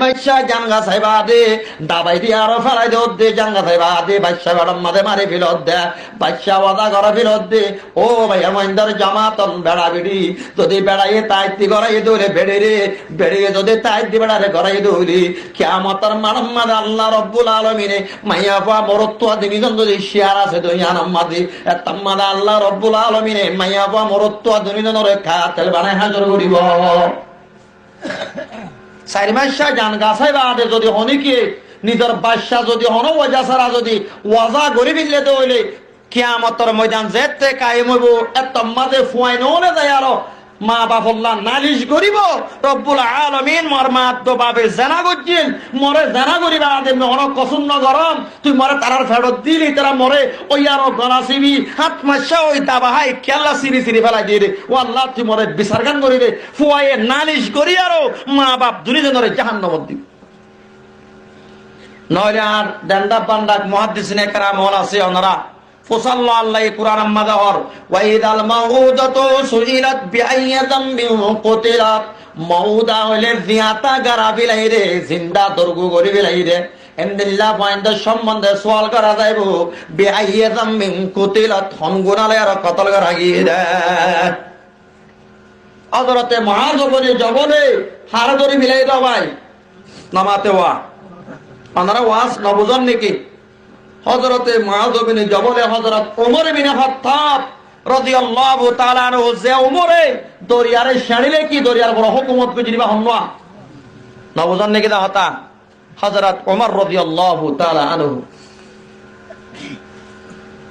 মাইশা জানগা সাইবা দে দাবাই দিয়ে আরো ফেলাই দে জানগা সাইবা দে বাদশা বেড়ার মাঝে মারে ফিলত দে বাদশা ওয়াদা করা ফিলত দে ও ভাইয়া মহিন্দার জামাতন বেড়া বেড়ি যদি বেড়াইয়ে তাইতি গড়াই দৌড়ে বেড়ে রে বেড়িয়ে যদি তাইতি বেড়ারে গড়াই দৌড়ি কিয়ামতের মানম্মাদ আল্লাহ রব্বুল আলামিনে মাইয়া পা মরত্ব দিনিজন যদি শিয়ার আছে দুনিয়া নাম্মাদি এতাম্মাদ আল্লাহ রব্বুল আলামিনে মাইয়া পা মরত্ব দিনিজনের খাতেল বানায় হাজর করিব চারি মাসা জান গাছাই বাদে যদি হনিকে নিজের বাদশা যদি হন ওজা ছাড়া যদি ওয়াজা গরি বিলে তো হইলে কিয়ামতের ময়দান যেতে কায়েম হইব এতাম্মাদে ফুয়াই নলে যায় আরো মা বাপল্লা নালিশ করিব রব্বুল আলামিন মোর মা তো বাবে জানা করছেন মরে জানা করিবা আদে অনেক কসুন্ন গরম তুই মরে তারার ফেরত দিলি তারা মরে ওই আরো গলাসিবি হাত মাসা ওই দাবাহাই খেলা সিরি সিরি ফেলাই দিয়ে রে ও আল্লাহ তুই মরে বিচার গান করি রে ফুয়াইয়ে নালিশ করি আরো মা বাপ দুনিজনের জাহান্নামত দিবি নইলে আর ডান্ডা পান্ডাক মুহাদ্দিসিনে কেরাম হল আছে ওনারা ফসাল্লাহ আল্লাহ কুরআন মাদাহর ওয়াইদাল মাউদাতু সুইলাত বিআইয়ি যামবিন কুতিলাত মাউদা হইলে জিয়াতা গারা বিলাইরে জিন্দা দরগু করি বিলাইরে এন্দিল্লাহ পয়েন্টের সম্বন্ধে সওয়াল করা যাইব বিআইয়ি যামবিন কুতিলাত হনগুনালে আর কতল করা গিয়ে হযরতে মুআয বনে জবলে হার ধরে মিলাই দাও ভাই নামাতে ওয়া আপনারা ওয়াজ নবজন নাকি হযরতে মুআয বিন জবলে হযরত ওমর বিন খাত্তাব রাদিয়াল্লাহু তাআলা আনহু যে ওমরে দরিয়ারে শাড়িলে কি দরিয়ার বড় হুকুমত কো জিনিবা হনওয়া নবজন নাকি দা হতা হযরত ওমর রাদিয়াল্লাহু তাআলা আনহু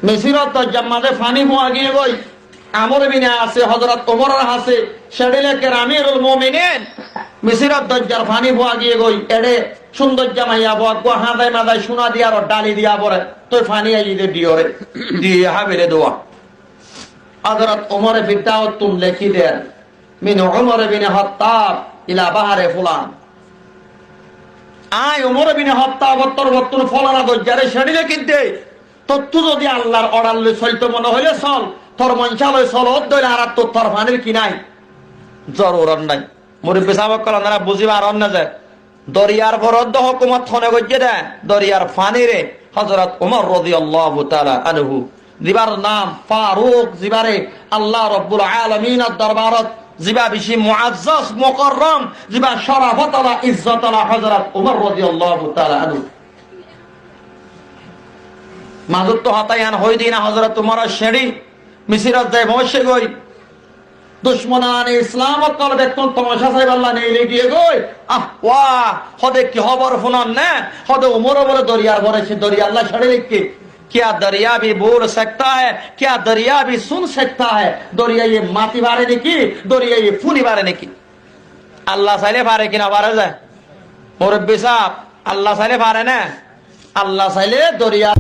মিসরত জাম্মাদে ফানি হওয়া গিয়ে গই আমর বিন আছে হযরত ওমরের হাসে শাড়িলে কে আমিরুল মুমিনিন মিসরত দজ্জাল ফানি হওয়া গিয়ে গই এডে সুন্দর জামাইয়া বক হাদায় মাদায় সোনা দিয়া আর ডালি দিয়া পরে তুই ফানি আইলি দে দিওরে দিয়ে হাবিলে দোয়া হযরত ওমর ফিরতাও তুম লেখি দেন মিন ওমর বিন খাত্তাব ইলা বাহারে ফুলান আয় ওমর বিন খাত্তাব বত্তর ফলানা দজ্জারে শাড়িলে কিনতে তত্ত্ব যদি আল্লাহর অর্ডার লই চলতে মনে হইলে চল তোর মনসালয় চলত দইলে আর তোর ফানির কি নাই জরুরত নাই মুরব্বি সাহেব কল না বুঝিবা আর না যায় দরিয়ার বরদ্দ হুকুমত খনে গজ্জে দেয় দরিয়ার ফানিরে হযরত ওমর রাদিয়াল্লাহু তাআলা আনহু জিবার নাম ফারুক জিবারে আল্লাহ রাব্বুল আলামিনের দরবারত জিবা বেশি মুআজ্জাজ মুকাররম জিবা শরাফত আলা ইজ্জত আলা হযরত ওমর রাদিয়াল্লাহু তাআলা আনহু মাজুত তো হাতায়ান হই দিনা হযরত ওমরের শেড়ি মিসরত যায় বসে গই দুশ্মনান ইসলাম কল দেখুন তমাশা সাহেব আল্লাহ নেই লেগিয়ে গই আহ ওয়া হদে কি খবর শুনন না হদে ওমর বলে দরিয়ার ভরে সে দরিয়া আল্লাহ ছাড়ে লিখকে क्या दरिया भी बोल सकता है क्या दरिया भी सुन सकता है दरिया ये माती बारे नेकी दरिया ये फूली बारे नेकी अल्लाह साले बारे की ना बारे जाए मुरब्बी साहब अल्लाह साले बारे ना अल्लाह साले दरिया